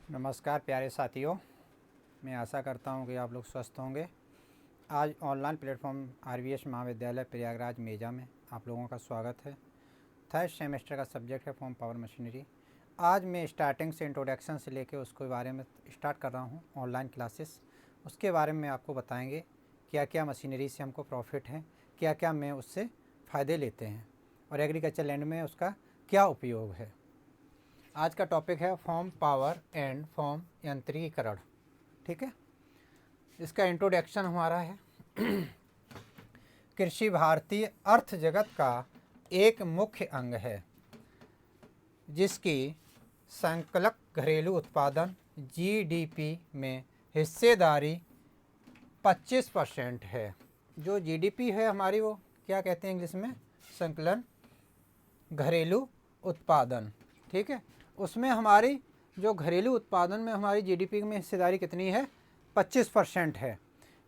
नमस्कार प्यारे साथियों, मैं आशा करता हूं कि आप लोग स्वस्थ होंगे। आज ऑनलाइन प्लेटफॉर्म आरवीएस महाविद्यालय प्रयागराज मेजा में आप लोगों का स्वागत है। थर्ड सेमेस्टर का सब्जेक्ट है फॉर्म पावर मशीनरी। आज मैं स्टार्टिंग से इंट्रोडक्शन से लेकर उसके बारे में स्टार्ट कर रहा हूं ऑनलाइन क्लासेस। उसके बारे में आपको बताएंगे क्या क्या मशीनरी से हमको प्रॉफिट है, क्या क्या में उससे फ़ायदे लेते हैं और एग्रीकल्चर लैंड में उसका क्या उपयोग है। आज का टॉपिक है फॉर्म पावर एंड फॉर्म यंत्रीकरण। ठीक है, इसका इंट्रोडक्शन हमारा है। कृषि भारतीय अर्थ जगत का एक मुख्य अंग है जिसकी संकलक घरेलू उत्पादन जीडीपी में हिस्सेदारी 25% है। जो जीडीपी है हमारी, वो क्या कहते हैं इंग्लिश में, संकलन घरेलू उत्पादन। ठीक है, उसमें हमारी जो घरेलू उत्पादन में हमारी जीडीपी में हिस्सेदारी कितनी है, 25% है।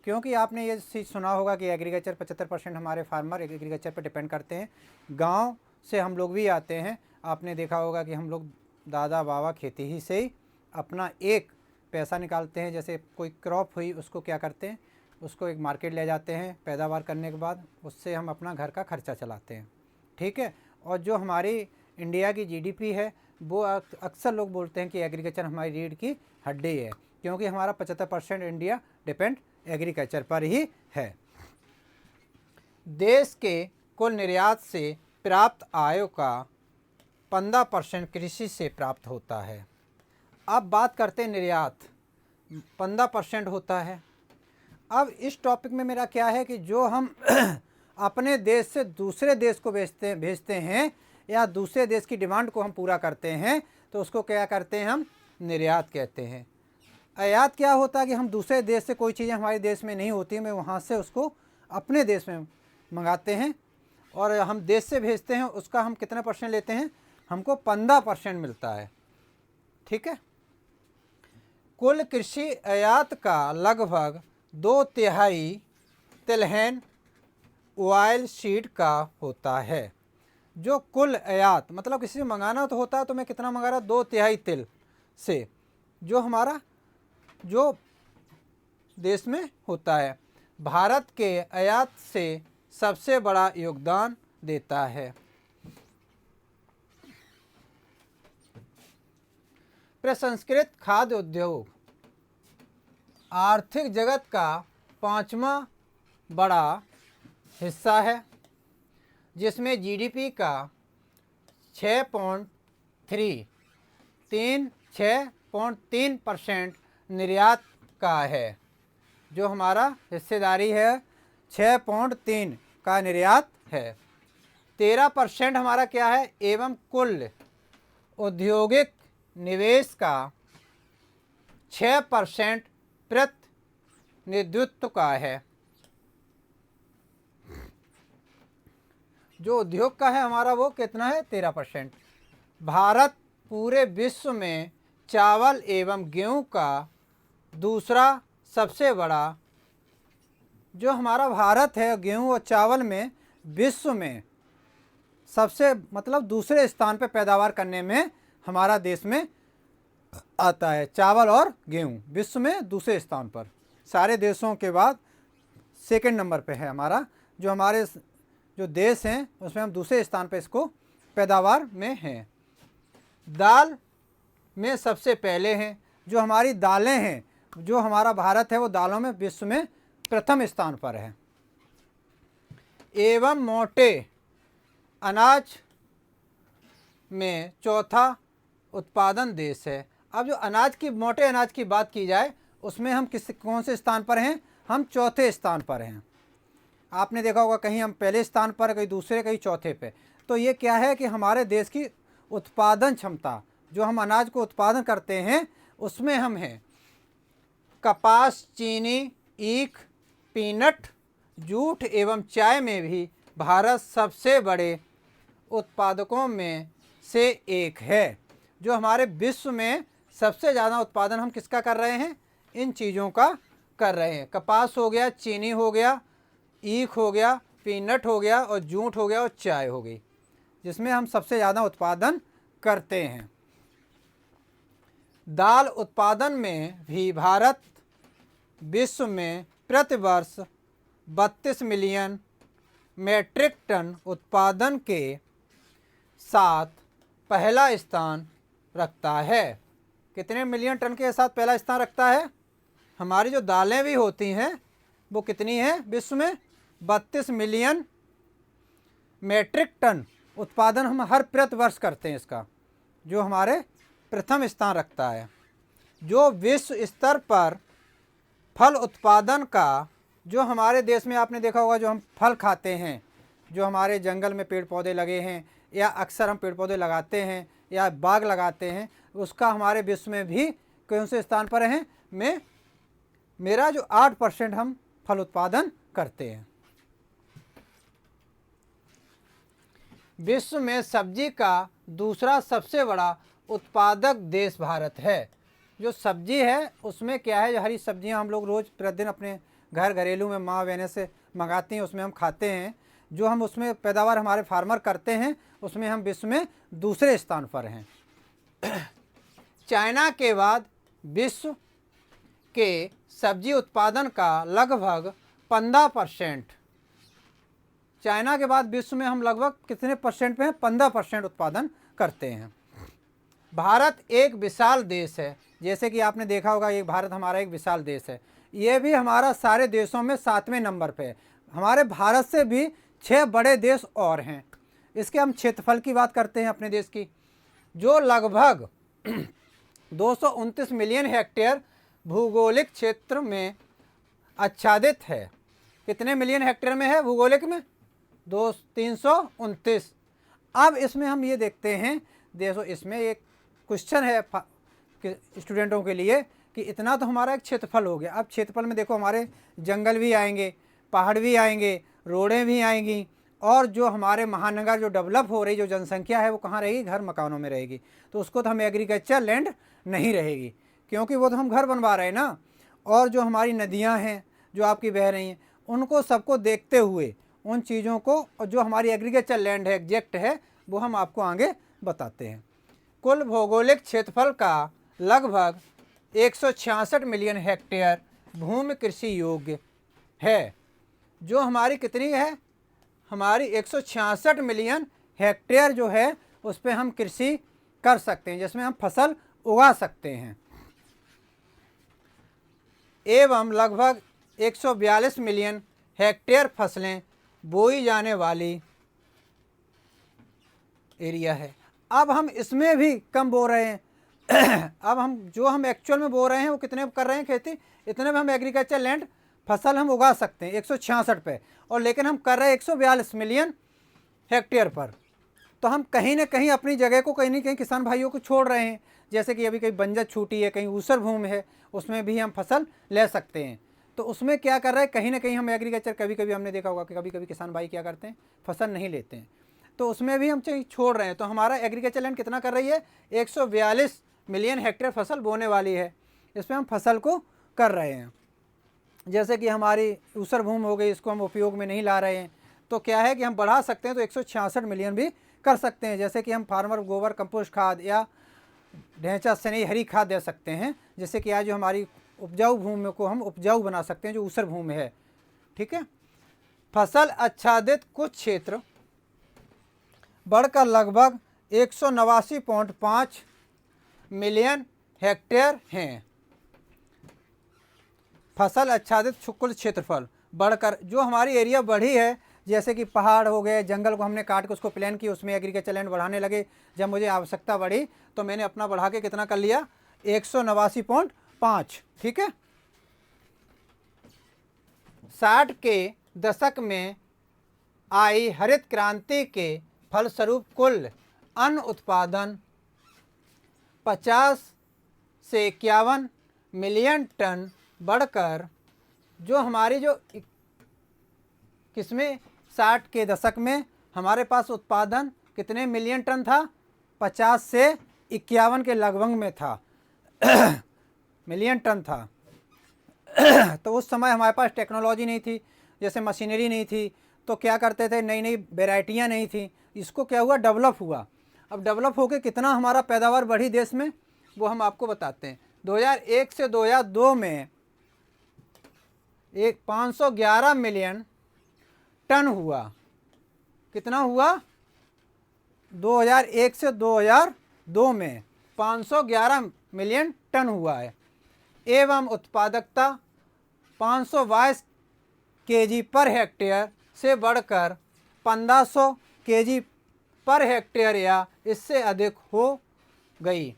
क्योंकि आपने ये चीज़ सुना होगा कि एग्रीकल्चर 75% हमारे फार्मर एग्रीकल्चर पर डिपेंड करते हैं। गांव से हम लोग भी आते हैं, आपने देखा होगा कि हम लोग दादा बाबा खेती ही से ही अपना एक पैसा निकालते हैं। जैसे कोई क्रॉप हुई, उसको क्या करते हैं, उसको एक मार्केट ले जाते हैं, पैदावार करने के बाद उससे हम अपना घर का खर्चा चलाते हैं। ठीक है, और जो हमारी इंडिया की जीडीपी है, वो अक्सर लोग बोलते हैं कि एग्रीकल्चर हमारी रीढ़ की हड्डी है, क्योंकि हमारा 75% इंडिया डिपेंड एग्रीकल्चर पर ही है। देश के कुल निर्यात से प्राप्त आय का 15% कृषि से प्राप्त होता है। अब बात करते हैं निर्यात, 15% होता है। अब इस टॉपिक में मेरा क्या है कि जो हम अपने देश से दूसरे देश को भेजते हैं या दूसरे देश की डिमांड को हम पूरा करते हैं, तो उसको क्या करते हैं, हम निर्यात कहते हैं। आयात क्या होता है कि हम दूसरे देश से कोई चीज़ें हमारे देश में नहीं होती, मैं वहाँ से उसको अपने देश में मंगाते हैं और हम देश से भेजते हैं, उसका हम कितना % लेते हैं, हमको 15% मिलता है। ठीक है, कुल कृषि आयात का लगभग 2/3 तिलहन ऑयल सीड का होता है। जो कुल आयात मतलब किसी से मंगाना तो होता है, तो मैं कितना मंगा रहा, 2/3 तिल से, जो हमारा जो देश में होता है। भारत के आयात से सबसे बड़ा योगदान देता है। प्रसंस्कृत खाद्य उद्योग आर्थिक जगत का 5वां बड़ा हिस्सा है, जिसमें जीडीपी का 6.3% निर्यात का है। जो हमारा हिस्सेदारी है 6.3 का निर्यात है। 13% हमारा क्या है, एवं कुल औद्योगिक निवेश का 6% प्रतिनिधित्व का है। जो उद्योग का है हमारा, वो कितना है, 13%। भारत पूरे विश्व में चावल एवं गेहूं का दूसरा सबसे बड़ा, जो हमारा भारत है गेहूं और चावल में विश्व में सबसे मतलब दूसरे स्थान पर पैदावार करने में हमारा देश में आता है। चावल और गेहूं विश्व में दूसरे स्थान पर, सारे देशों के बाद सेकंड नंबर पे है हमारा। जो हमारे जो देश हैं उसमें हम दूसरे स्थान पे इसको पैदावार में हैं। दाल में सबसे पहले हैं। जो हमारी दालें हैं, जो हमारा भारत है, वो दालों में विश्व में प्रथम स्थान पर है। एवं मोटे अनाज में चौथा उत्पादन देश है। अब जो अनाज की, मोटे अनाज की बात की जाए, उसमें हम कौन से स्थान पर हैं, हम चौथे स्थान पर हैं। आपने देखा होगा कहीं हम पहले स्थान पर, कहीं दूसरे, कहीं चौथे पे। तो ये क्या है कि हमारे देश की उत्पादन क्षमता, जो हम अनाज को उत्पादन करते हैं, उसमें हम हैं। कपास, चीनी, ईख, पीनट, जूट एवं चाय में भी भारत सबसे बड़े उत्पादकों में से एक है। जो हमारे विश्व में सबसे ज़्यादा उत्पादन हम किसका कर रहे हैं, इन चीज़ों का कर रहे हैं। कपास हो गया, चीनी हो गया, ईख हो गया, पीनट हो गया और जूट हो गया और चाय हो गई, जिसमें हम सबसे ज़्यादा उत्पादन करते हैं। दाल उत्पादन में भी भारत विश्व में प्रति वर्ष 32 मिलियन मीट्रिक टन उत्पादन के साथ पहला स्थान रखता है। कितने मिलियन टन के साथ पहला स्थान रखता है? हमारी जो दालें भी होती हैं वो कितनी हैं विश्व में? 32 मिलियन मीट्रिक टन उत्पादन हम हर प्रति वर्ष करते हैं इसका, जो हमारे प्रथम स्थान रखता है। जो विश्व स्तर पर फल उत्पादन का, जो हमारे देश में आपने देखा होगा जो हम फल खाते हैं, जो हमारे जंगल में पेड़ पौधे लगे हैं या अक्सर हम पेड़ पौधे लगाते हैं या बाग लगाते हैं, उसका हमारे विश्व में भी कौन से स्थान पर हैं? मेरा जो 8% हम फल उत्पादन करते हैं। विश्व में सब्जी का दूसरा सबसे बड़ा उत्पादक देश भारत है। जो सब्जी है उसमें क्या है, जो हरी सब्जियां हम लोग रोज़ प्रतिदिन अपने घर घरेलू में माँ बहनें से मंगाती हैं, उसमें हम खाते हैं। जो हम उसमें पैदावार हमारे फार्मर करते हैं उसमें हम विश्व में दूसरे स्थान पर हैं। चाइना के बाद विश्व के सब्जी उत्पादन का लगभग 15%, चाइना के बाद विश्व में हम लगभग कितने परसेंट पे हैं? 15% उत्पादन करते हैं। भारत एक विशाल देश है, जैसे कि आपने देखा होगा ये भारत हमारा एक विशाल देश है। ये भी हमारा सारे देशों में 7वें नंबर पे है। हमारे भारत से भी 6 बड़े देश और हैं। इसके हम क्षेत्रफल की बात करते हैं अपने देश की, जो लगभग 229 मिलियन हेक्टेयर भूगोलिक क्षेत्र में आच्छादित है। कितने मिलियन हेक्टेयर में है भूगोलिक में? 329। अब इसमें हम ये देखते हैं, देखो इसमें एक क्वेश्चन है स्टूडेंटों के लिए कि इतना तो हमारा एक क्षेत्रफल हो गया। अब क्षेत्रफल में देखो हमारे जंगल भी आएंगे, पहाड़ भी आएंगे, रोडें भी आएंगी, और जो हमारे महानगर जो डेवलप हो रही जो जनसंख्या है वो कहाँ रहेगी? घर मकानों में रहेगी। तो उसको तो हम एग्रीकल्चर लैंड नहीं रहेगी, क्योंकि वो तो हम घर बनवा रहे हैं ना। और जो हमारी नदियाँ हैं जो आपकी बह रही हैं, उनको सबको देखते हुए उन चीज़ों को, और जो हमारी एग्रीकल्चर लैंड है एग्जैक्ट है, वो हम आपको आगे बताते हैं। कुल भौगोलिक क्षेत्रफल का लगभग 166 मिलियन हेक्टेयर भूमि कृषि योग्य है। जो हमारी कितनी है? हमारी 166 मिलियन हेक्टेयर जो है उस पर हम कृषि कर सकते हैं, जिसमें हम फसल उगा सकते हैं। एवं लगभग 142 मिलियन हेक्टेयर फसलें बोई जाने वाली एरिया है। अब हम इसमें भी कम बो रहे हैं। अब हम एक्चुअल में बो रहे हैं वो कितने कर रहे हैं खेती? इतने में हम एग्रीकल्चर लैंड फसल हम उगा सकते हैं 166 पे, और लेकिन हम कर रहे हैं 142 मिलियन हेक्टेयर पर। तो हम कहीं ना कहीं अपनी जगह को कहीं ना कहीं किसान भाइयों को छोड़ रहे हैं। जैसे कि अभी कहीं बंजर छूटी है, कहीं ऊसर भूमि है, उसमें भी हम फसल ले सकते हैं। तो उसमें क्या कर रहे हैं, कहीं ना कहीं हम एग्रीकल्चर, कभी कभी हमने देखा होगा कि कभी कभी किसान भाई क्या करते हैं, फसल नहीं लेते हैं, तो उसमें भी हम छोड़ रहे हैं। तो हमारा एग्रीकल्चर लैंड कितना कर रही है? 142 मिलियन हेक्टेयर फसल बोने वाली है, इसमें हम फसल को कर रहे हैं। जैसे कि हमारी ऊसर भूमि हो गई, इसको हम उपयोग में नहीं ला रहे हैं, तो क्या है कि हम बढ़ा सकते हैं, तो 166 मिलियन भी कर सकते हैं। जैसे कि हम फार्मर गोबर कंपोस्ट खाद या ढैंचा सनई हरी खाद दे सकते हैं, जिससे कि आज जो हमारी उपजाऊ भूमि को हम उपजाऊ बना सकते हैं, जो ऊसर भूमि है। ठीक है। फसल आच्छादित कुछ क्षेत्र बढ़कर लगभग 189.5 मिलियन हेक्टेयर हैं। फसल आच्छादित कुल क्षेत्रफल बढ़कर, जो हमारी एरिया बढ़ी है, जैसे कि पहाड़ हो गए, जंगल को हमने काट के उसको प्लान किया, उसमें एग्रीकल्चर लैंड बढ़ाने लगे। जब मुझे आवश्यकता बढ़ी तो मैंने अपना बढ़ा के कितना कर लिया? 189.5। ठीक है। 60 के दशक में आई हरित क्रांति के फलस्वरूप कुल अन्न उत्पादन 50 से 51 मिलियन टन बढ़कर, जो हमारी जो किसमें 60 के दशक में हमारे पास उत्पादन कितने मिलियन टन था? 50 से 51 के लगभग में था मिलियन टन था। तो उस समय हमारे पास टेक्नोलॉजी नहीं थी, जैसे मशीनरी नहीं थी, तो क्या करते थे, नई नई वेराइटियाँ नहीं थी। इसको क्या हुआ? डेवलप हुआ। अब डेवलप होकर कितना हमारा पैदावार बढ़ी देश में? वो हम आपको बताते हैं। 2001 से 2002 में 511 मिलियन टन हुआ। कितना हुआ? 2001 से 2002 में 511 मिलियन टन हुआ है। एवं उत्पादकता 522 केजी पर हेक्टेयर से बढ़कर 1500 केजी पर हेक्टेयर या इससे अधिक हो गई।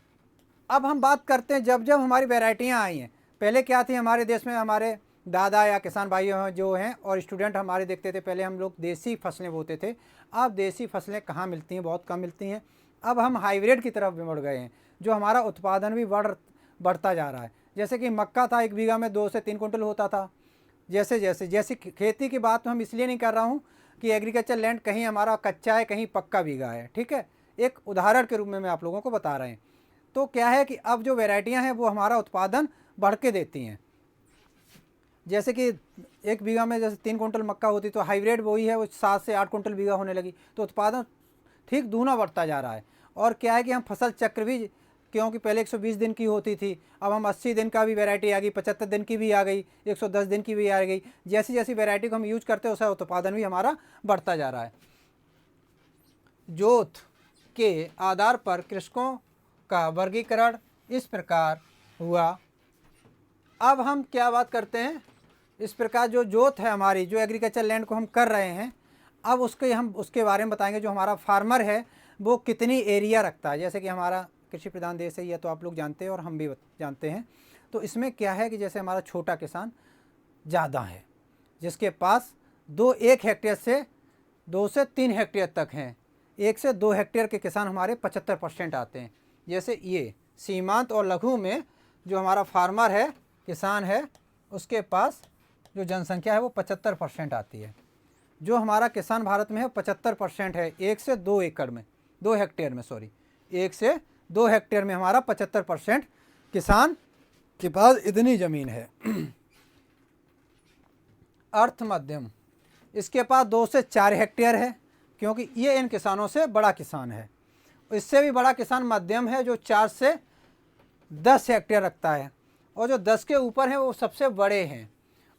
अब हम बात करते हैं जब जब हमारी वैरायटियां आई हैं। पहले क्या थी हमारे देश में, हमारे दादा या किसान भाई जो हैं और स्टूडेंट हमारे देखते थे, पहले हम लोग देसी फसलें बोते थे। अब देसी फसलें कहाँ मिलती हैं? बहुत कम मिलती हैं। अब हम हाइब्रिड की तरफ बढ़ गए हैं, जो हमारा उत्पादन भी बढ़ता जा रहा है। जैसे कि मक्का था, 1 बीघा में 2 से 3 कुंटल होता था। जैसे खेती की बात हम इसलिए नहीं कर रहा हूँ कि एग्रीकल्चर लैंड कहीं हमारा कच्चा है, कहीं पक्का बीघा है, ठीक है। एक उदाहरण के रूप में मैं आप लोगों को बता रहे हैं। तो क्या है कि अब जो वैरायटियां हैं वो हमारा उत्पादन बढ़ के देती हैं। जैसे कि 1 बीघा में जैसे 3 कुंटल मक्का होती, तो हाइब्रिड वही है, वो 7 से 8 कुंटल बीघा होने लगी, तो उत्पादन ठीक दूना बढ़ता जा रहा है। और क्या है कि हम फसल चक्र भी, क्योंकि पहले 120 दिन की होती थी, अब हम 80 दिन का भी वैरायटी आ गई, 75 दिन की भी आ गई, 110 दिन की भी आ गई। जैसी जैसी वैरायटी को हम यूज करते हैं उसका उत्पादन भी हमारा बढ़ता जा रहा है। जोत के आधार पर कृषकों का वर्गीकरण इस प्रकार हुआ। अब हम क्या बात करते हैं, इस प्रकार जो जोत है हमारी, जो एग्रीकल्चर लैंड को हम कर रहे हैं, अब उसके बारे में बताएंगे। जो हमारा फार्मर है वो कितनी एरिया रखता है। जैसे कि हमारा कृषि प्रधान देश है, यह तो आप लोग जानते हैं और हम भी जानते हैं। तो इसमें क्या है कि जैसे हमारा छोटा किसान ज़्यादा है, जिसके पास 1 हेक्टेयर से 2 से 3 हेक्टेयर तक हैं। 1 से 2 हेक्टेयर के किसान हमारे 75% आते हैं। जैसे ये सीमांत और लघु में जो हमारा फार्मर है, किसान है, उसके पास जो जनसंख्या है वो 75% आती है। जो हमारा किसान भारत में है 75% है 1 से 2 एकड़ में, 2 हेक्टेयर में, सॉरी, 1 से 2 हेक्टेयर में हमारा 75% किसान के पास इतनी ज़मीन है। अर्थ मध्यम, इसके पास 2 से 4 हेक्टेयर है, क्योंकि ये इन किसानों से बड़ा किसान है। इससे भी बड़ा किसान मध्यम है, जो 4 से 10 हेक्टेयर रखता है, और जो 10 के ऊपर हैं वो सबसे बड़े हैं।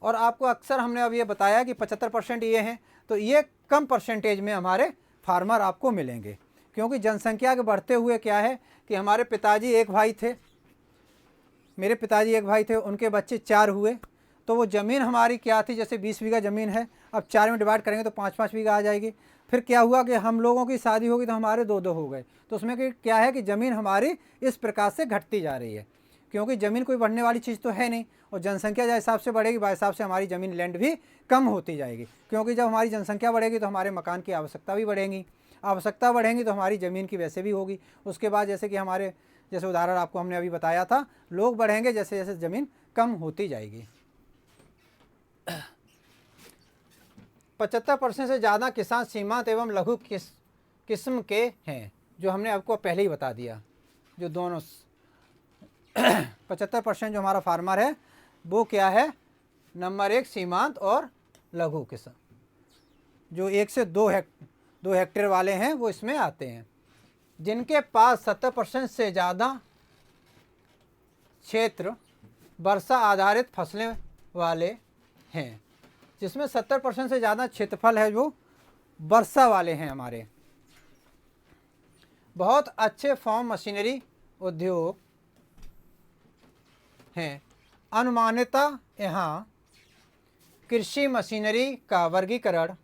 और आपको अक्सर हमने अब ये बताया कि 75% ये हैं, तो ये कम परसेंटेज में हमारे फार्मर आपको मिलेंगे। क्योंकि जनसंख्या के बढ़ते हुए क्या है कि हमारे पिताजी एक भाई थे, मेरे पिताजी एक भाई थे, उनके बच्चे 4 हुए, तो वो ज़मीन हमारी क्या थी, जैसे 20 बीघा ज़मीन है, अब 4 में डिवाइड करेंगे तो 5-5 बीघा आ जाएगी। फिर क्या हुआ कि हम लोगों की शादी होगी तो हमारे 2-2 हो गए। तो उसमें क्या है कि ज़मीन हमारी इस प्रकार से घटती जा रही है, क्योंकि ज़मीन कोई बढ़ने वाली चीज़ तो है नहीं, और जनसंख्या जिस हिसाब से बढ़ेगी वह हिसाब से हमारी ज़मीन लैंड भी कम होती जाएगी। क्योंकि जब हमारी जनसंख्या बढ़ेगी तो हमारे मकान की आवश्यकता भी बढ़ेगी, आवश्यकता बढ़ेंगी तो हमारी ज़मीन की वैसे भी होगी। उसके बाद जैसे कि हमारे, जैसे उदाहरण आपको हमने अभी बताया था, लोग बढ़ेंगे जैसे जैसे ज़मीन कम होती जाएगी। 75% से ज़्यादा किसान सीमांत एवं लघु किस्म के हैं, जो हमने आपको पहले ही बता दिया। जो दोनों 75% जो हमारा फार्मर है वो क्या है, नंबर 1 सीमांत और लघु किसान। जो 1 से 2 हेक्टेयर वाले हैं वो इसमें आते हैं। जिनके पास 70% से ज़्यादा क्षेत्र वर्षा आधारित फसलें वाले हैं, जिसमें 70% से ज़्यादा क्षेत्रफल है जो वर्षा वाले हैं हमारे। बहुत अच्छे फार्म मशीनरी उद्योग हैं। अनुमानितः यहाँ कृषि मशीनरी का वर्गीकरण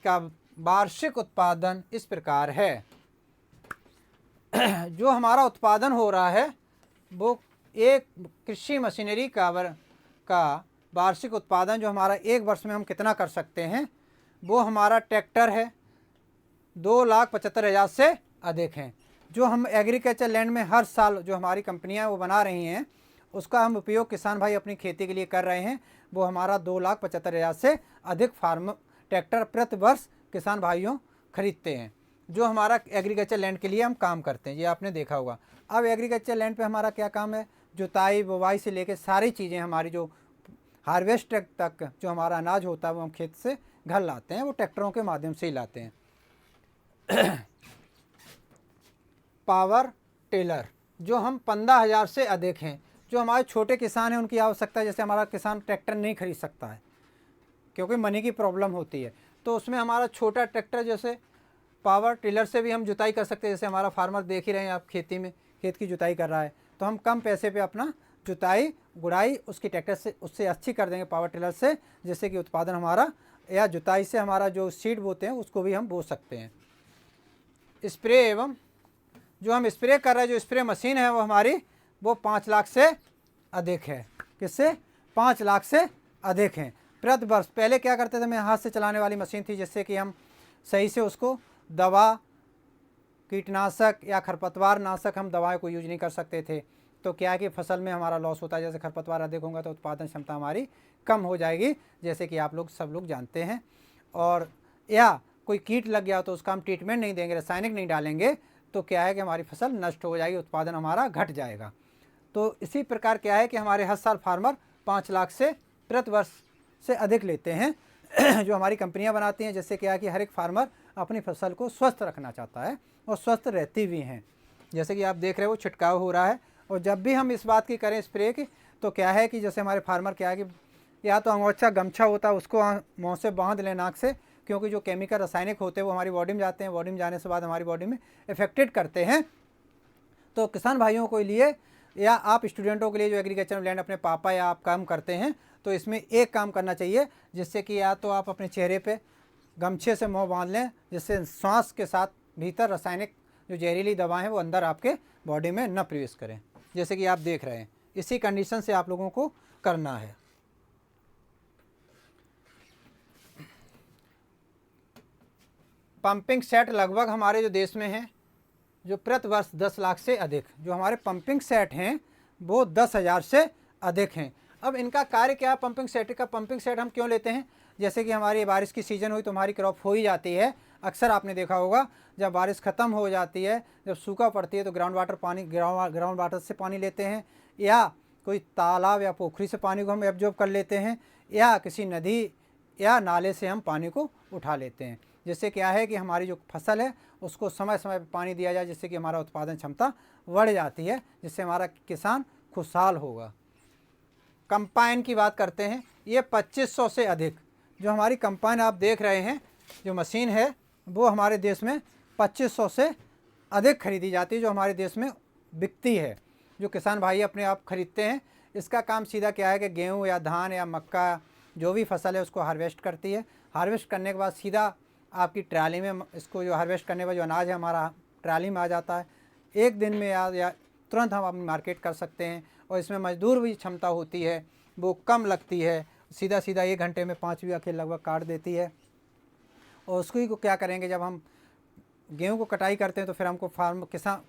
का वार्षिक उत्पादन इस प्रकार है। जो हमारा उत्पादन हो रहा है वो एक कृषि मशीनरी का वार्षिक उत्पादन जो हमारा 1 वर्ष में हम कितना कर सकते हैं, वो हमारा ट्रैक्टर है 2,75,000 से अधिक हैं। जो हम एग्रीकल्चर लैंड में हर साल जो हमारी कंपनियां वो बना रही हैं, उसका हम उपयोग किसान भाई अपनी खेती के लिए कर रहे हैं, वो हमारा 2,75,000 से अधिक फार्म ट्रैक्टर प्रति वर्ष किसान भाइयों खरीदते हैं, जो हमारा एग्रीकल्चर लैंड के लिए हम काम करते हैं। ये आपने देखा होगा। अब एग्रीकल्चर लैंड पे हमारा क्या काम है, जुताई बुवाई से लेकर सारी चीज़ें हमारी जो हार्वेस्ट तक जो हमारा अनाज होता है वो हम खेत से घर लाते हैं, वो ट्रैक्टरों के माध्यम से ही लाते हैं। पावर टिलर जो हम 15,000 से अधिक हैं, जो हमारे छोटे किसान हैं उनकी आवश्यकता है, जैसे हमारा किसान ट्रैक्टर नहीं खरीद सकता है क्योंकि मनी की प्रॉब्लम होती है, तो उसमें हमारा छोटा ट्रैक्टर जैसे पावर टिलर से भी हम जुताई कर सकते हैं। जैसे हमारा फार्मर देख ही रहे हैं आप, खेती में खेत की जुताई कर रहा है, तो हम कम पैसे पे अपना जुताई गुड़ाई उसकी ट्रैक्टर से उससे अच्छी कर देंगे पावर टिलर से, जिससे कि उत्पादन हमारा या जुताई से हमारा जो सीड बोते हैं उसको भी हम बो सकते हैं। स्प्रे एवं जो हम स्प्रे कर रहे हैं, जो स्प्रे मशीन है वो हमारी वो 5 लाख से अधिक है। किससे? 5 लाख से अधिक हैं प्रति वर्ष। पहले क्या करते थे, मैं हाथ से चलाने वाली मशीन थी, जिससे कि हम सही से उसको दवा कीटनाशक या खरपतवार नाशक हम दवाओं को यूज नहीं कर सकते थे, तो क्या है कि फसल में हमारा लॉस होता है। जैसे खरपतवार अधिक होगा तो उत्पादन क्षमता हमारी कम हो जाएगी, जैसे कि आप लोग सब लोग जानते हैं। और या कोई कीट लग गया तो उसका हम ट्रीटमेंट नहीं देंगे, रासायनिक नहीं डालेंगे, तो क्या है कि हमारी फसल नष्ट हो जाएगी, उत्पादन हमारा घट जाएगा। तो इसी प्रकार क्या है कि हमारे हर साल फार्मर 5 लाख से प्रति वर्ष से अधिक लेते हैं जो हमारी कंपनियां बनाती हैं। जैसे क्या है कि हर एक फार्मर अपनी फसल को स्वस्थ रखना चाहता है और स्वस्थ रहती भी हैं। जैसे कि आप देख रहे हो छिड़काव हो रहा है, और जब भी हम इस बात की करें स्प्रे की, तो क्या है कि जैसे हमारे फार्मर क्या है कि या तो अंगोछा गमछा होता है उसको मुँह से बांध लें नाक से, क्योंकि जो केमिकल रासायनिक होते हैं वो हमारी बॉडी में जाते हैं, बॉडी में जाने से बाद हमारी बॉडी में इफेक्टेड करते हैं। तो किसान भाइयों के लिए या आप स्टूडेंटों के लिए जो एग्रीकल्चर लैंड अपने पापा या आप काम करते हैं, तो इसमें एक काम करना चाहिए, जिससे कि या तो आप अपने चेहरे पे गमछे से मुंह बांध लें, जिससे सांस के साथ भीतर रासायनिक जो जहरीली दवाएं हैं वो अंदर आपके बॉडी में न प्रवेश करें, जैसे कि आप देख रहे हैं। इसी कंडीशन से आप लोगों को करना है। पंपिंग सेट लगभग हमारे जो देश में हैं, जो प्रति वर्ष 10 लाख से अधिक जो हमारे पंपिंग सेट हैं वो 10,000 से अधिक हैं। अब इनका कार्य क्या है पंपिंग सेट का? पंपिंग सेट हम क्यों लेते हैं? जैसे कि हमारी बारिश की सीज़न हुई तो हमारी क्रॉप हो ही जाती है। अक्सर आपने देखा होगा जब बारिश ख़त्म हो जाती है, जब सूखा पड़ती है, तो ग्राउंड वाटर से पानी लेते हैं, या कोई तालाब या पोखरी से पानी को हम एब्जॉर्ब कर लेते हैं, या किसी नदी या नाले से हम पानी को उठा लेते हैं। जिससे क्या है कि हमारी जो फसल है उसको समय समय पर पानी दिया जाए, जिससे कि हमारा उत्पादन क्षमता बढ़ जाती है, जिससे हमारा किसान खुशहाल होगा। कंपाइन की बात करते हैं, ये 2500 से अधिक जो हमारी कंपाइन आप देख रहे हैं जो मशीन है वो हमारे देश में 2500 से अधिक खरीदी जाती है, जो हमारे देश में बिकती है, जो किसान भाई अपने आप खरीदते हैं। इसका काम सीधा क्या है कि गेहूँ या धान या मक्का जो भी फसल है उसको हार्वेस्ट करती है। हार्वेस्ट करने के बाद सीधा आपकी ट्राली में इसको जो हार्वेस्ट करने का जो अनाज है हमारा ट्राली में आ जाता है। एक दिन में या तुरंत हम अपनी मार्केट कर सकते हैं, और इसमें मजदूर भी क्षमता होती है, वो कम लगती है, सीधा 1 घंटे में 5 बीघा खेत लगभग काट देती है। और उसको ही को क्या करेंगे, जब हम गेहूं को कटाई करते हैं तो फिर हमको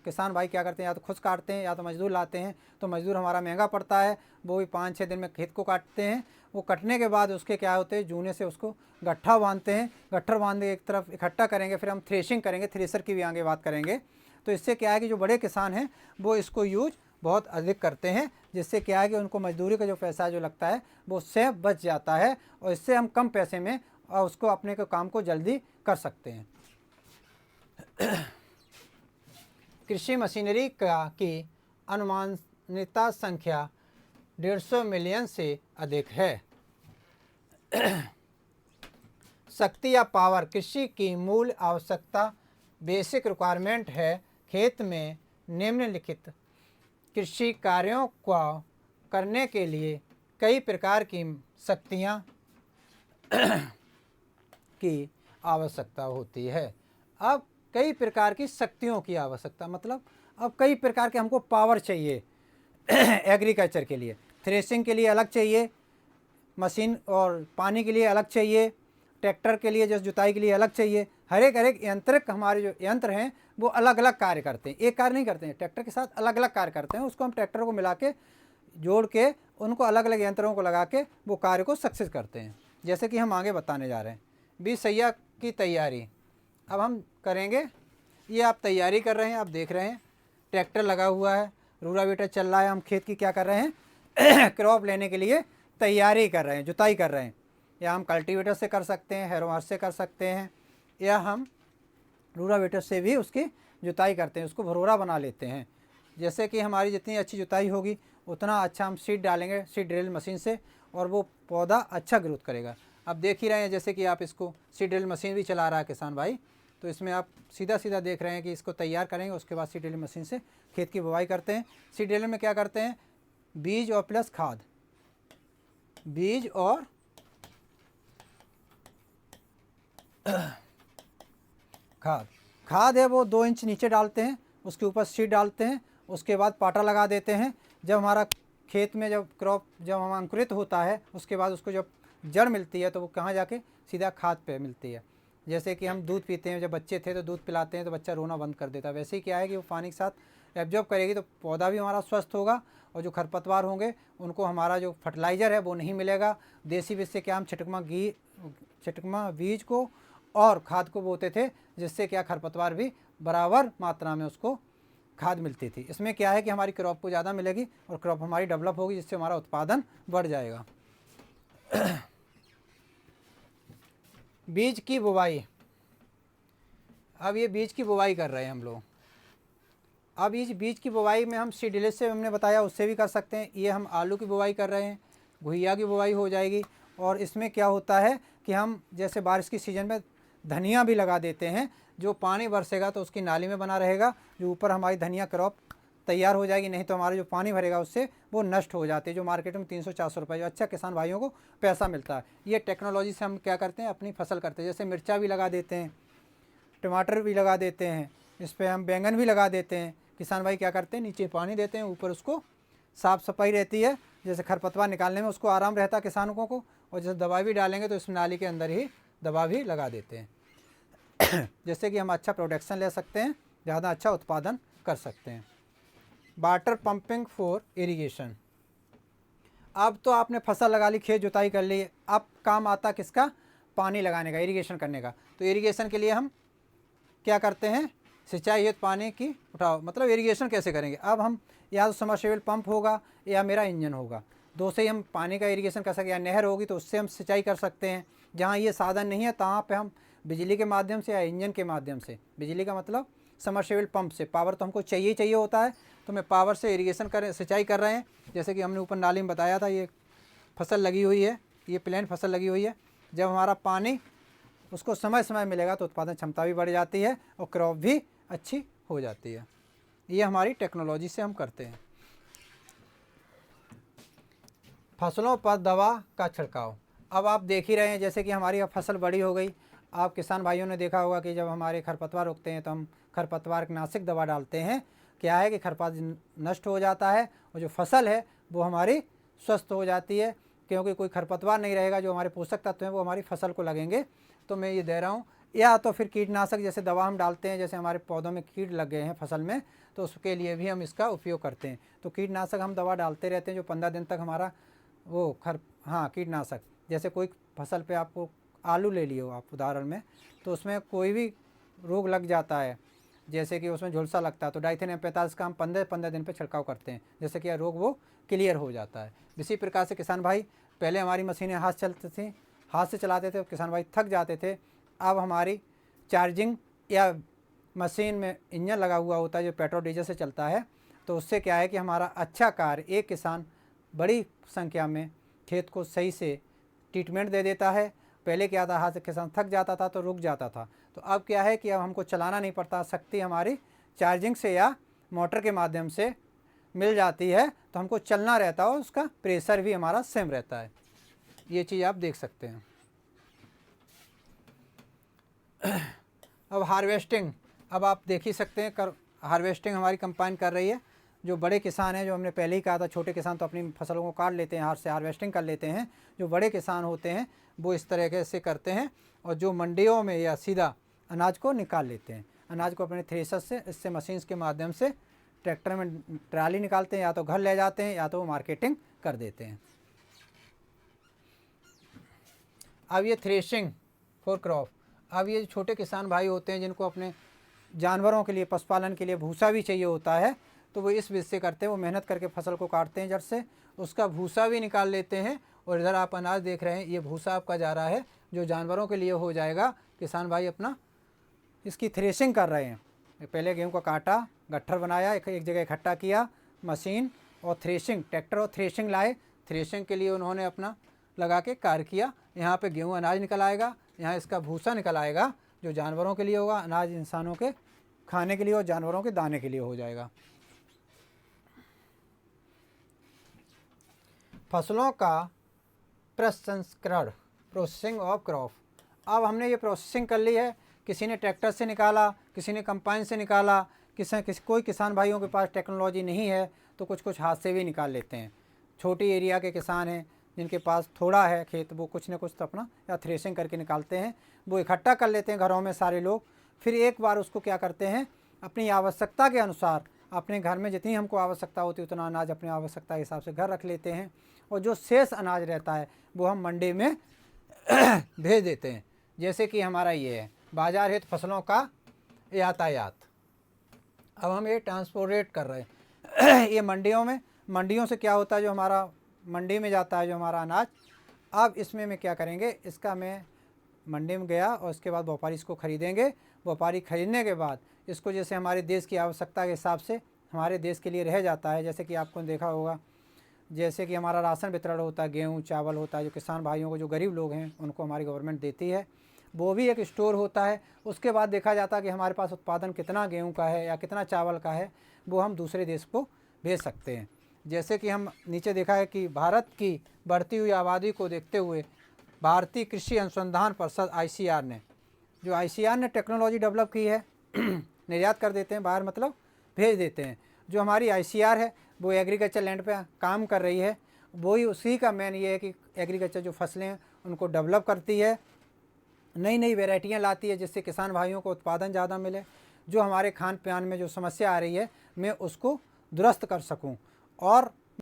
किसान भाई क्या करते हैं, या तो खुद काटते हैं या तो मजदूर लाते हैं, तो मजदूर हमारा महंगा पड़ता है, वो भी 5-6 दिन में खेत को काटते हैं। वो कटने के बाद उसके क्या होते हैं, जूने से उसको गट्ठा बांधते हैं, गट्ठर बांध के एक तरफ इकट्ठा करेंगे, फिर हम थ्रेशिंग करेंगे, थ्रेसर की भी आगे बात करेंगे। तो इससे क्या है कि जो बड़े किसान हैं वो इसको यूज बहुत अधिक करते हैं, जिससे क्या है कि उनको मजदूरी का जो पैसा जो लगता है वो उससे बच जाता है, और इससे हम कम पैसे में और उसको अपने के काम को जल्दी कर सकते हैं। कृषि मशीनरी की अनुमानित संख्या 150 मिलियन से अधिक है। शक्ति या पावर कृषि की मूल आवश्यकता बेसिक रिक्वायरमेंट है। खेत में निम्नलिखित कृषि कार्यों को करने के लिए कई प्रकार की शक्तियाँ की आवश्यकता होती है। अब कई प्रकार की शक्तियों की आवश्यकता मतलब अब कई प्रकार के हमको पावर चाहिए एग्रीकल्चर के लिए, थ्रेसिंग के लिए अलग चाहिए मशीन, और पानी के लिए अलग चाहिए, ट्रैक्टर के लिए जैसे जुताई के लिए अलग चाहिए। हर एक यंत्रक हमारे जो यंत्र हैं वो अलग अलग कार्य करते हैं, एक कार्य नहीं करते हैं, ट्रैक्टर के साथ अलग अलग कार्य करते हैं। उसको हम ट्रैक्टर को मिला के जोड़ के उनको अलग अलग यंत्रों को लगा के वो कार्य को सक्सेस करते हैं। जैसे कि हम आगे बताने जा रहे हैं बीज सैया की तैयारी अब हम करेंगे। ये आप तैयारी कर रहे हैं, आप देख रहे हैं ट्रैक्टर लगा हुआ है, रोटावेटर चल रहा है, हम खेत की क्या कर रहे हैं क्रॉप लेने के लिए तैयारी कर रहे हैं, जुताई कर रहे हैं। या हम कल्टीवेटर से कर सकते हैं, हैरोमार से कर सकते हैं, या हम रूरावेटर से भी उसकी जुताई करते हैं, उसको भरोरा बना लेते हैं। जैसे कि हमारी जितनी अच्छी जुताई होगी उतना अच्छा हम सीड डालेंगे सीड ड्रिल मशीन से, और वो पौधा अच्छा ग्रोथ करेगा। अब देख ही रहे हैं जैसे कि आप इसको सीड ड्रिल मशीन भी चला रहा है किसान भाई, तो इसमें आप सीधा सीधा देख रहे हैं कि इसको तैयार करेंगे, उसके बाद सीड ड्रिल मशीन से खेत की बुवाई करते हैं। सीड ड्रिल में क्या करते हैं, बीज और प्लस खाद, बीज और खाद है वो 2 इंच नीचे डालते हैं, उसके ऊपर सीड डालते हैं, उसके बाद पाटा लगा देते हैं। जब हमारा खेत में जब क्रॉप जब हम अंकुरित होता है उसके बाद उसको जब जड़ मिलती है तो वो कहाँ जाके सीधा खाद पे मिलती है। जैसे कि हम दूध पीते हैं, जब बच्चे थे तो दूध पिलाते हैं तो बच्चा रोना बंद कर देता है, वैसे ही क्या है कि वो पानी के साथ एब्जॉर्ब करेगी तो पौधा भी हमारा स्वस्थ होगा, और जो खरपतवार होंगे उनको हमारा जो फर्टिलाइज़र है वो नहीं मिलेगा। देसी बीज से क्या हम छिटकमा बीज को और खाद को बोते थे, जिससे क्या खरपतवार भी बराबर मात्रा में उसको खाद मिलती थी। इसमें क्या है कि हमारी क्रॉप को ज़्यादा मिलेगी और क्रॉप हमारी डेवलप होगी, जिससे हमारा उत्पादन बढ़ जाएगा। बीज की बुवाई, अब ये बीज की बुवाई कर रहे हैं हम लोग। अब इस बीज की बुवाई में हम सीडलेस से हमने बताया उससे भी कर सकते हैं। ये हम आलू की बुवाई कर रहे हैं, घुइया की बुवाई हो जाएगी। और इसमें क्या होता है कि हम जैसे बारिश की सीज़न में धनिया भी लगा देते हैं, जो पानी बरसेगा तो उसकी नाली में बना रहेगा, जो ऊपर हमारी धनिया क्रॉप तैयार हो जाएगी। नहीं तो हमारा जो पानी भरेगा उससे वो नष्ट हो जाती है, जो मार्केट में 300-400 रुपये जो अच्छा किसान भाइयों को पैसा मिलता है। ये टेक्नोलॉजी से हम क्या करते हैं, अपनी फसल करते हैं। जैसे मिर्चा भी लगा देते हैं, टमाटर भी लगा देते हैं, इस पर हम बैंगन भी लगा देते हैं। किसान भाई क्या करते हैं, नीचे पानी देते हैं, ऊपर उसको साफ़ सफाई रहती है, जैसे खरपतवार निकालने में उसको आराम रहता है किसानों को। और जैसे दवा भी डालेंगे तो इस नाली के अंदर ही दवा भी लगा देते हैं, जैसे कि हम अच्छा प्रोडक्शन ले सकते हैं, ज़्यादा अच्छा उत्पादन कर सकते हैं। वाटर पंपिंग फॉर इरिगेशन, अब तो आपने फसल लगा ली, खेत जुताई कर ली, अब काम आता किसका, पानी लगाने का, इरिगेशन करने का। तो इरिगेशन के लिए हम क्या करते हैं, सिंचाई हेतु पानी की उठाओ, मतलब इरिगेशन कैसे करेंगे। अब हम या तो समरसेबल पंप होगा या मेरा इंजन होगा, दो से ही हम पानी का इरिगेशन कर सकते हैं। या नहर होगी तो उससे हम सिंचाई कर सकते हैं। जहाँ ये साधन नहीं है तहाँ पे हम बिजली के माध्यम से या इंजन के माध्यम से, बिजली का मतलब समरसेबल पंप से, पावर तो हमको चाहिए चाहिए होता है, तो मैं पावर से इरिगेशन करें सिंचाई कर रहे हैं। जैसे कि हमने ऊपर नाली में बताया था, ये फसल लगी हुई है, ये प्लेन फसल लगी हुई है। जब हमारा पानी उसको समय समय मिलेगा तो उत्पादन क्षमता भी बढ़ जाती है और क्रॉप भी अच्छी हो जाती है। ये हमारी टेक्नोलॉजी से हम करते हैं। फसलों पर दवा का छिड़काव, अब आप देख ही रहे हैं जैसे कि हमारी अब फसल बड़ी हो गई। आप किसान भाइयों ने देखा होगा कि जब हमारे खरपतवार उगते हैं तो हम खरपतवार नाशक दवा डालते हैं। क्या है कि खरपतवार नष्ट हो जाता है और जो फसल है वो हमारी स्वस्थ हो जाती है, क्योंकि कोई खरपतवार नहीं रहेगा। जो हमारे पोषक तत्व हैं वो हमारी फसल को लगेंगे। तो मैं ये दे रहा हूँ। या तो फिर कीटनाशक जैसे दवा हम डालते हैं, जैसे हमारे पौधों में कीट लग गए हैं फसल में, तो उसके लिए भी हम इसका उपयोग करते हैं। तो कीटनाशक हम दवा डालते रहते हैं, जो 15 दिन तक हमारा वो कीटनाशक, जैसे कोई फसल पे आपको आलू ले लिए हो आप उदाहरण में, तो उसमें कोई भी रोग लग जाता है, जैसे कि उसमें झुलसा लगता है, तो डाइथेन M45 का हम 15 दिन पे छिड़काव करते हैं, जैसे कि रोग वो क्लियर हो जाता है। इसी प्रकार से किसान भाई, पहले हमारी मशीनें हाथ चलती थी, हाथ से चलाते थे, किसान भाई थक जाते थे। अब हमारी चार्जिंग या मशीन में इंजन लगा हुआ होता है जो पेट्रोल डीजल से चलता है, तो उससे क्या है कि हमारा अच्छा कार्य, एक किसान बड़ी संख्या में खेत को सही से ट्रीटमेंट दे देता है। पहले क्या था, हाथ से किसान थक जाता था तो रुक जाता था, तो अब क्या है कि अब हमको चलाना नहीं पड़ता, शक्ति हमारी चार्जिंग से या मोटर के माध्यम से मिल जाती है, तो हमको चलना रहता है और उसका प्रेशर भी हमारा सेम रहता है। ये चीज़ आप देख सकते हैं। अब हार्वेस्टिंग, अब आप देख ही सकते हैं, हार्वेस्टिंग हमारी कंबाइन कर रही है। जो बड़े किसान हैं, जो हमने पहले ही कहा था, छोटे किसान तो अपनी फसलों को काट लेते हैं, हाथ से हार्वेस्टिंग कर लेते हैं। जो बड़े किसान होते हैं वो इस तरीके से करते हैं, और जो मंडियों में या सीधा अनाज को निकाल लेते हैं, अनाज को अपने थ्रेशर से, इससे मशीन्स के माध्यम से ट्रैक्टर में ट्राली निकालते हैं, या तो घर ले जाते हैं या तो वो मार्केटिंग कर देते हैं। अब ये थ्रेशिंग फॉर क्रॉप, अब ये छोटे किसान भाई होते हैं जिनको अपने जानवरों के लिए, पशुपालन के लिए भूसा भी चाहिए होता है, तो वो इस विधि से करते हैं। वो मेहनत करके फसल को काटते हैं जड़ से, उसका भूसा भी निकाल लेते हैं। और इधर आप अनाज देख रहे हैं, ये भूसा आपका जा रहा है जो जानवरों के लिए हो जाएगा। किसान भाई अपना इसकी थ्रेशिंग कर रहे हैं। पहले गेहूं का काटा, गट्ठर बनाया, एक जगह इकट्ठा किया, मशीन और थ्रेशिंग, ट्रैक्टर और थ्रेशिंग लाए। थ्रेशिंग के लिए उन्होंने अपना लगा के कार्य किया। यहाँ पे गेहूं अनाज निकल आएगा, यहाँ इसका भूसा निकल आएगा जो जानवरों के लिए होगा, अनाज इंसानों के खाने के लिए और जानवरों के दाने के लिए हो जाएगा। फसलों का प्रसंस्करण, प्रोसेसिंग ऑफ क्रॉप। अब हमने ये प्रोसेसिंग कर ली है, किसी ने ट्रैक्टर से निकाला, किसी ने कंपाइन से निकाला, कोई किसान भाइयों के पास टेक्नोलॉजी नहीं है तो कुछ हाथ से भी निकाल लेते हैं। छोटी एरिया के किसान हैं जिनके पास थोड़ा है खेत, वो कुछ न कुछ तो अपना या थ्रेशिंग करके निकालते हैं, वो इकट्ठा कर लेते हैं घरों में सारे लोग। फिर एक बार उसको क्या करते हैं, अपनी आवश्यकता के अनुसार अपने घर में जितनी हमको आवश्यकता होती है उतना अनाज अपनी आवश्यकता के हिसाब से घर रख लेते हैं, और जो शेष अनाज रहता है वो हम मंडी में भेज देते हैं। जैसे कि हमारा ये है बाजार हेतु फसलों का यातायात। अब हम ये ट्रांसपोर्टेट कर रहे हैं ये मंडियों से क्या होता है, जो हमारा मंडी में जाता है जो हमारा अनाज, अब इसमें मैं क्या करेंगे, इसका मैं मंडी में गया और उसके बाद व्यापारी इसको खरीदेंगे। व्यापारी खरीदने के बाद इसको जैसे हमारे देश की आवश्यकता के हिसाब से हमारे देश के लिए रह जाता है। जैसे कि आपको देखा होगा, जैसे कि हमारा राशन वितरण होता है, गेहूँ चावल होता है, जो किसान भाइयों को, जो गरीब लोग हैं उनको हमारी गवर्नमेंट देती है, वो भी एक स्टोर होता है। उसके बाद देखा जाता है कि हमारे पास उत्पादन कितना गेहूँ का है या कितना चावल का है, वो हम दूसरे देश को भेज सकते हैं। जैसे कि हम नीचे देखा है कि भारत की बढ़ती हुई आबादी को देखते हुए भारतीय कृषि अनुसंधान परिषद ICR ने, जो ICR ने टेक्नोलॉजी डेवलप की है निर्यात कर देते हैं बाहर, मतलब भेज देते हैं। जो हमारी ICR है वो एग्रीकल्चर लैंड पे काम कर रही है, वही उसी का मेन ये है कि एग्रीकल्चर जो फसलें हैं उनको डेवलप करती है, नई नई वेराइटियाँ लाती है जिससे किसान भाइयों को उत्पादन ज़्यादा मिले, जो हमारे खान पान में जो समस्या आ रही है मैं उसको दुरुस्त कर सकूं, और